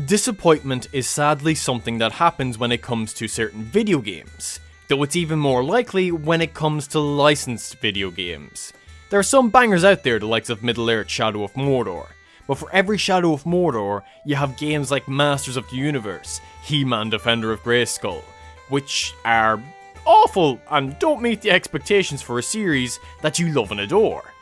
Disappointment is sadly something that happens when it comes to certain video games, though it's even more likely when it comes to licensed video games. There are some bangers out there, the likes of Middle-earth Shadow of Mordor, but for every Shadow of Mordor, you have games like Masters of the Universe, He-Man Defender of Grayskull, which are awful and don't meet the expectations for a series that you love and adore.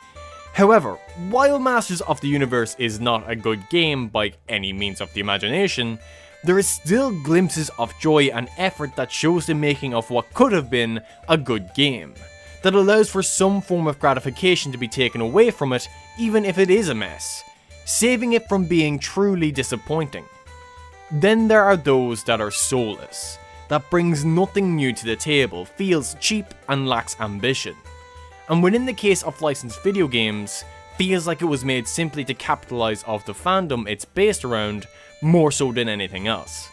However, while Masters of the Universe is not a good game by any means of the imagination, there is still glimpses of joy and effort that shows the making of what could have been a good game, that allows for some form of gratification to be taken away from it even if it is a mess, saving it from being truly disappointing. Then there are those that are soulless, that brings nothing new to the table, feels cheap and lacks ambition. And within the case of licensed video games, feels like it was made simply to capitalize off the fandom it's based around, more so than anything else.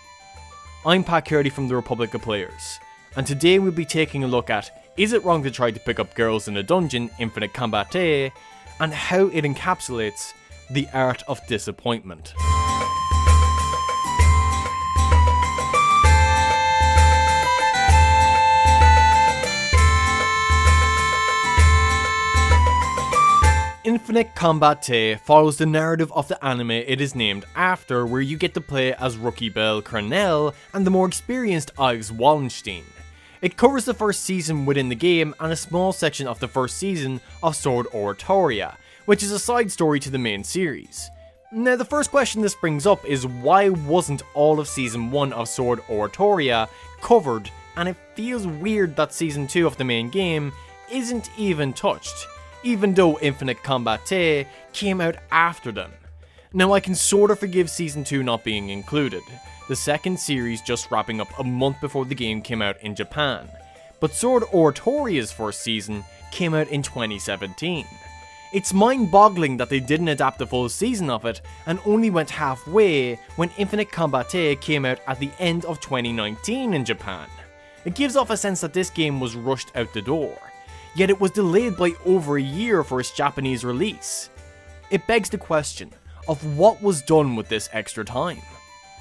I'm Pat Curdy from the Republic of Players, and today we'll be taking a look at is it wrong to try to pick up girls in a dungeon, Infinite Combate, and how it encapsulates the art of disappointment. Infinite Combate follows the narrative of the anime it is named after, where you get to play as Rookie Belle Cornell and the more experienced Ives Wallenstein. It covers the first season within the game and a small section of the first season of Sword Oratoria, which is a side story to the main series. Now the first question this brings up is why wasn't all of Season 1 of Sword Oratoria covered, and it feels weird that Season 2 of the main game isn't even touched, even though Infinite Combate came out after them. Now I can sorta forgive Season 2 not being included, the second series just wrapping up a month before the game came out in Japan, but Sword Oratoria's first season came out in 2017. It's mind-boggling that they didn't adapt the full season of it and only went halfway when Infinite Combate came out at the end of 2019 in Japan. It gives off a sense that this game was rushed out the door, yet it was delayed by over a year for its Japanese release. It begs the question of what was done with this extra time.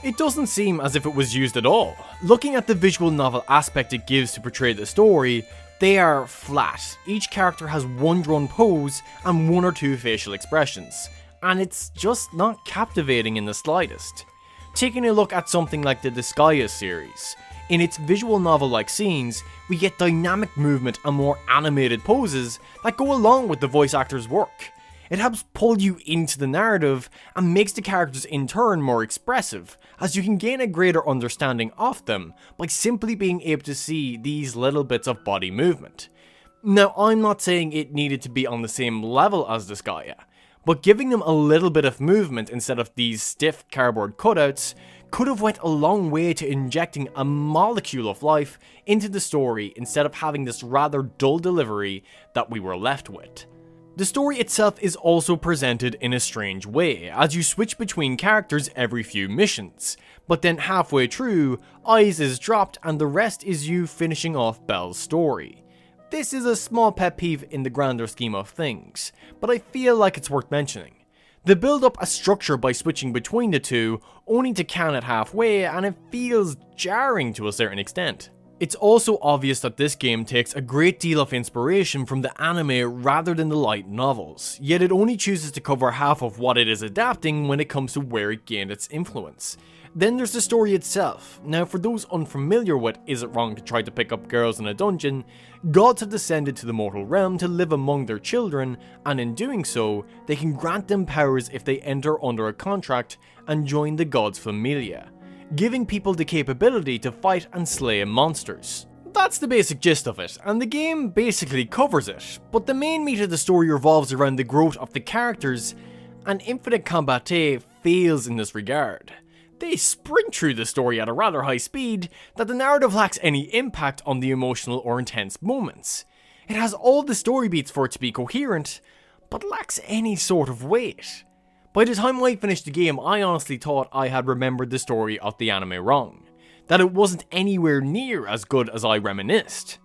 It doesn't seem as if it was used at all. Looking at the visual novel aspect it gives to portray the story, they are flat. Each character has one drawn pose and one or two facial expressions, and it's just not captivating in the slightest. Taking a look at something like the Disgaea series, in its visual novel-like scenes, we get dynamic movement and more animated poses that go along with the voice actor's work. It helps pull you into the narrative and makes the characters in turn more expressive, as you can gain a greater understanding of them by simply being able to see these little bits of body movement. Now I'm not saying it needed to be on the same level as Disgaea, but giving them a little bit of movement instead of these stiff cardboard cutouts could have went a long way to injecting a molecule of life into the story instead of having this rather dull delivery that we were left with. The story itself is also presented in a strange way, as you switch between characters every few missions, but then halfway through, Ives is dropped and the rest is you finishing off Belle's story. This is a small pet peeve in the grander scheme of things, but I feel like it's worth mentioning. They build up a structure by switching between the two, only to can it halfway, and it feels jarring to a certain extent. It's also obvious that this game takes a great deal of inspiration from the anime rather than the light novels, yet it only chooses to cover half of what it is adapting when it comes to where it gained its influence. Then there's the story itself. Now for those unfamiliar with is it wrong to try to pick up girls in a dungeon, gods have descended to the mortal realm to live among their children, and in doing so, they can grant them powers if they enter under a contract and join the gods' familia, giving people the capability to fight and slay monsters. That's the basic gist of it, and the game basically covers it, but the main meat of the story revolves around the growth of the characters, and Infinite Combate fails in this regard. They sprint through the story at a rather high speed that the narrative lacks any impact on the emotional or intense moments. It has all the story beats for it to be coherent, but lacks any sort of weight. By the time I finished the game, I honestly thought I had remembered the story of the anime wrong, that it wasn't anywhere near as good as I reminisced.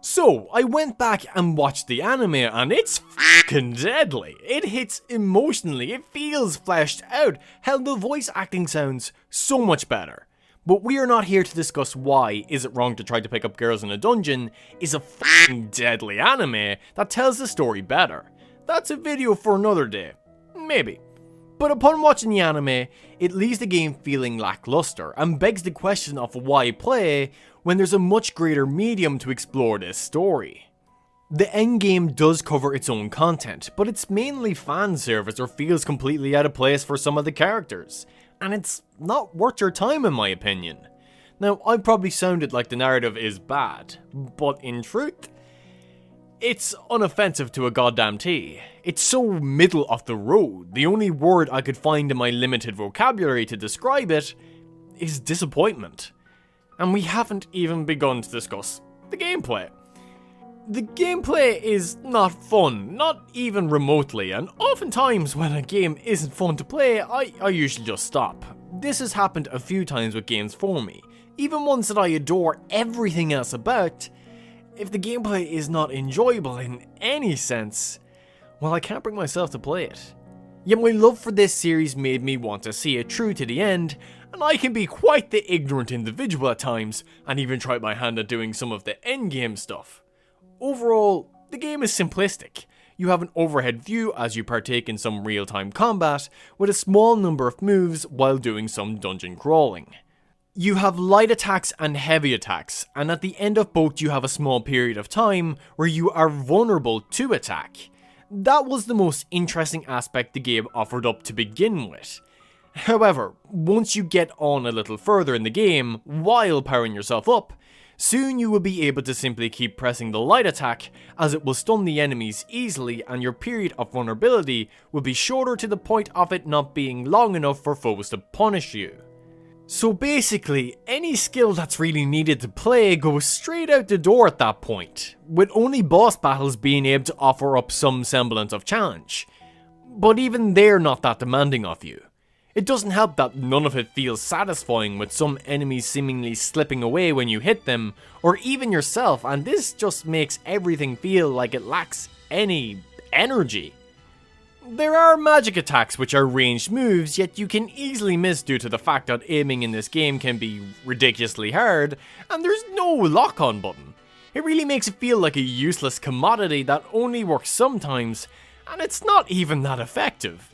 So, I went back and watched the anime and it's fucking deadly. It hits emotionally, it feels fleshed out. Hell, the voice acting sounds so much better. But we are not here to discuss why Is It Wrong to Try to Pick Up Girls in a Dungeon is a fucking deadly anime that tells the story better. That's a video for another day. Maybe. But upon watching the anime, it leaves the game feeling lackluster and begs the question of why play when there's a much greater medium to explore this story. The endgame does cover its own content, but it's mainly fan service or feels completely out of place for some of the characters, and it's not worth your time in my opinion. Now, I probably sounded like the narrative is bad, but in truth, it's unoffensive to a goddamn T. It's so middle of the road, the only word I could find in my limited vocabulary to describe it is disappointment. And we haven't even begun to discuss the gameplay. The gameplay is not fun, not even remotely, and oftentimes when a game isn't fun to play, I usually just stop. This has happened a few times with games for me, even ones that I adore everything else about. If the gameplay is not enjoyable in any sense, well, I can't bring myself to play it. Yet my love for this series made me want to see it through to the end, and I can be quite the ignorant individual at times, and even try my hand at doing some of the endgame stuff. Overall, the game is simplistic. You have an overhead view as you partake in some real-time combat, with a small number of moves while doing some dungeon crawling. You have light attacks and heavy attacks, and at the end of both you have a small period of time where you are vulnerable to attack. That was the most interesting aspect the game offered up to begin with. However, once you get on a little further in the game, while powering yourself up, soon you will be able to simply keep pressing the light attack as it will stun the enemies easily and your period of vulnerability will be shorter to the point of it not being long enough for foes to punish you. So basically, any skill that's really needed to play goes straight out the door at that point, with only boss battles being able to offer up some semblance of challenge. But even they're not that demanding of you. It doesn't help that none of it feels satisfying, with some enemies seemingly slipping away when you hit them, or even yourself, and this just makes everything feel like it lacks any energy. There are magic attacks which are ranged moves, yet you can easily miss due to the fact that aiming in this game can be ridiculously hard, and there's no lock-on button. It really makes it feel like a useless commodity that only works sometimes, and it's not even that effective.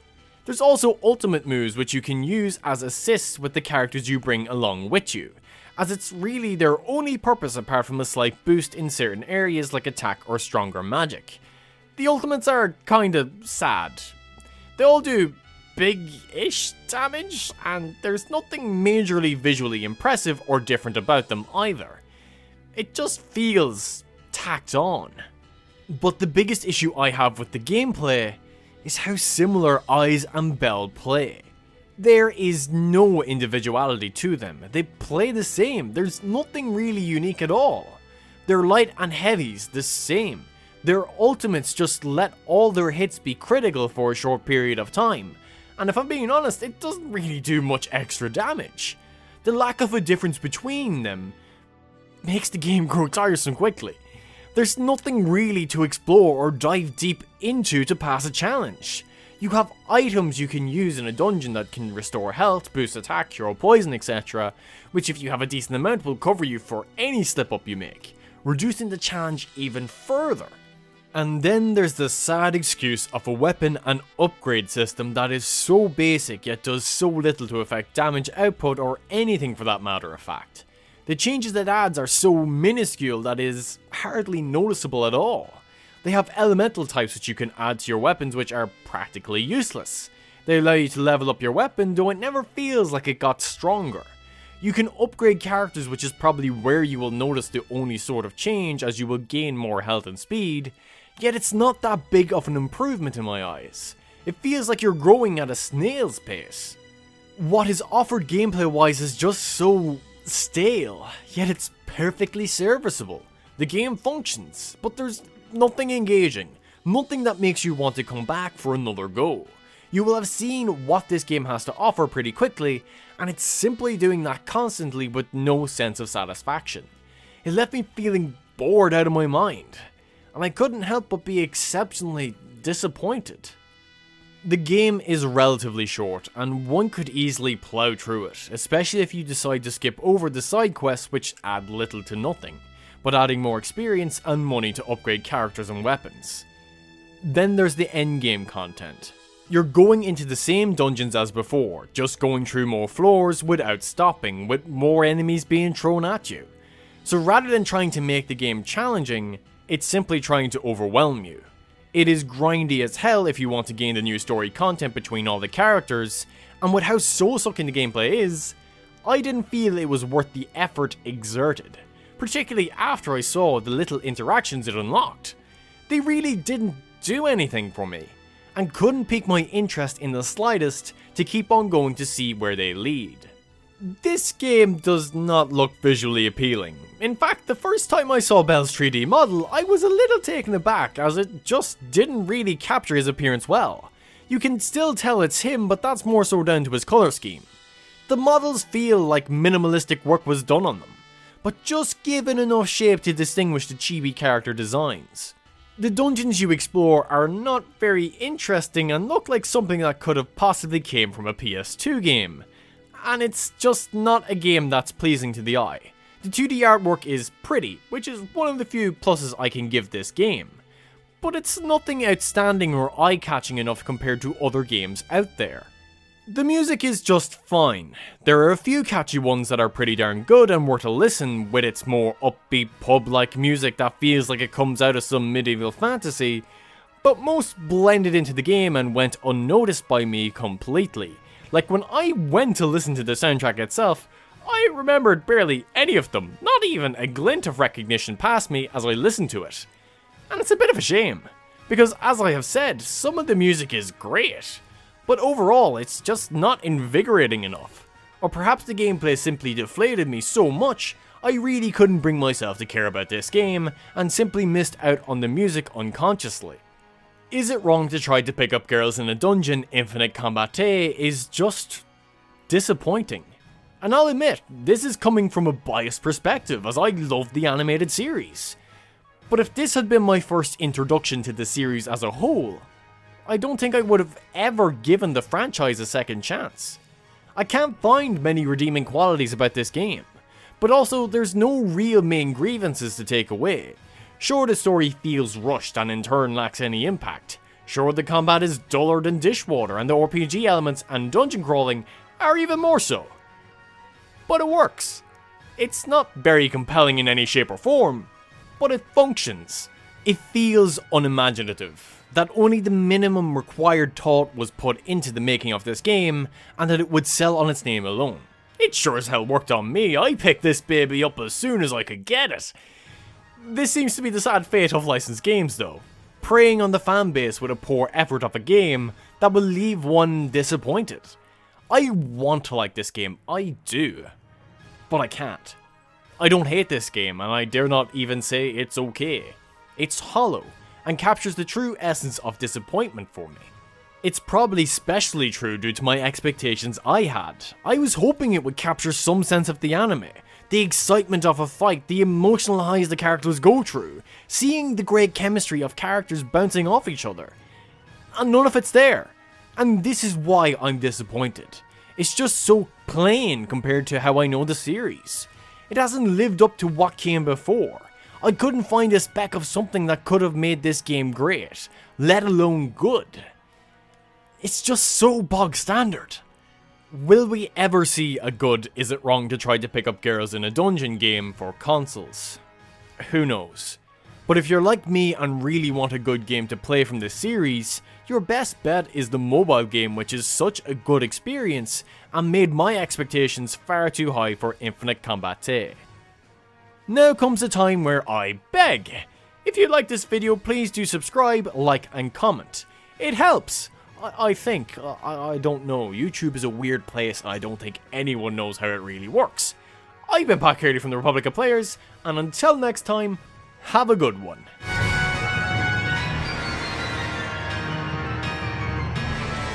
There's also ultimate moves which you can use as assists with the characters you bring along with you, as it's really their only purpose apart from a slight boost in certain areas like attack or stronger magic. The ultimates are kinda sad. They all do big-ish damage, and there's nothing majorly visually impressive or different about them either. It just feels tacked on. But the biggest issue I have with the gameplay is how similar Eyes and Bell play. There is no individuality to them. They play the same. There's nothing really unique at all. Their light and heavies the same. Their ultimates just let all their hits be critical for a short period of time, and if I'm being honest, it doesn't really do much extra damage. The lack of a difference between them makes the game grow tiresome quickly. There's nothing really to explore or dive deep into to pass a challenge. You have items you can use in a dungeon that can restore health, boost attack, cure poison, etc., which if you have a decent amount will cover you for any slip up you make, reducing the challenge even further. And then there's the sad excuse of a weapon and upgrade system that is so basic yet does so little to affect damage output or anything for that matter of fact. The changes it adds are so minuscule that is hardly noticeable at all. They have elemental types which you can add to your weapons which are practically useless. They allow you to level up your weapon, though it never feels like it got stronger. You can upgrade characters, which is probably where you will notice the only sort of change, as you will gain more health and speed, yet it's not that big of an improvement in my eyes. It feels like you're growing at a snail's pace. What is offered gameplay wise is just so stale, yet it's perfectly serviceable. The game functions, but there's nothing engaging, nothing that makes you want to come back for another go. You will have seen what this game has to offer pretty quickly, and it's simply doing that constantly with no sense of satisfaction. It left me feeling bored out of my mind, and I couldn't help but be exceptionally disappointed. The game is relatively short, and one could easily plow through it, especially if you decide to skip over the side quests which add little to nothing, but adding more experience and money to upgrade characters and weapons. Then there's the endgame content. You're going into the same dungeons as before, just going through more floors without stopping, with more enemies being thrown at you. So rather than trying to make the game challenging, it's simply trying to overwhelm you. It is grindy as hell if you want to gain the new story content between all the characters, and with how soul-sucking the gameplay is, I didn't feel it was worth the effort exerted, particularly after I saw the little interactions it unlocked. They really didn't do anything for me, and couldn't pique my interest in the slightest to keep on going to see where they lead. This game does not look visually appealing. In fact, the first time I saw Belle's 3D model, I was a little taken aback as it just didn't really capture his appearance well. You can still tell it's him, but that's more so down to his colour scheme. The models feel like minimalistic work was done on them, but just given enough shape to distinguish the chibi character designs. The dungeons you explore are not very interesting and look like something that could have possibly came from a PS2 game. And it's just not a game that's pleasing to the eye. The 2D artwork is pretty, which is one of the few pluses I can give this game. But it's nothing outstanding or eye-catching enough compared to other games out there. The music is just fine. There are a few catchy ones that are pretty darn good and worth a listen, with its more upbeat pub-like music that feels like it comes out of some medieval fantasy, but most blended into the game and went unnoticed by me completely. Like when I went to listen to the soundtrack itself, I remembered barely any of them, not even a glint of recognition passed me as I listened to it. And it's a bit of a shame, because as I have said, some of the music is great, but overall it's just not invigorating enough. Or perhaps the gameplay simply deflated me so much, I really couldn't bring myself to care about this game, and simply missed out on the music unconsciously. Is it wrong to try to pick up girls in a dungeon? Infinite Combate is just disappointing. And I'll admit, this is coming from a biased perspective as I love the animated series. But if this had been my first introduction to the series as a whole, I don't think I would have ever given the franchise a second chance. I can't find many redeeming qualities about this game, but also there's no real main grievances to take away. Sure, the story feels rushed and in turn lacks any impact. Sure, the combat is duller than dishwater and the RPG elements and dungeon crawling are even more so. But it works. It's not very compelling in any shape or form, but it functions. It feels unimaginative, that only the minimum required thought was put into the making of this game, and that it would sell on its name alone. It sure as hell worked on me. I picked this baby up as soon as I could get it. This seems to be the sad fate of licensed games though, preying on the fanbase with a poor effort of a game that will leave one disappointed. I want to like this game, I do, but I can't. I don't hate this game, and I dare not even say it's okay. It's hollow, and captures the true essence of disappointment for me. It's probably especially true due to my expectations I had. I was hoping it would capture some sense of the anime, the excitement of a fight, the emotional highs the characters go through, seeing the great chemistry of characters bouncing off each other. And none of it's there. And this is why I'm disappointed. It's just so plain compared to how I know the series. It hasn't lived up to what came before. I couldn't find a speck of something that could have made this game great, let alone good. It's just so bog standard. Will we ever see a good Is It Wrong to Try to Pick Up Girls in a Dungeon game for consoles? Who knows. But if you're like me and really want a good game to play from this series, your best bet is the mobile game, which is such a good experience and made my expectations far too high for Infinite Combate. Now comes the time where I beg. If you like this video, please do subscribe, like and comment. It helps. I think. I don't know. YouTube is a weird place and I don't think anyone knows how it really works. I've been Pat Carey from the Republic of Players, and until next time, have a good one.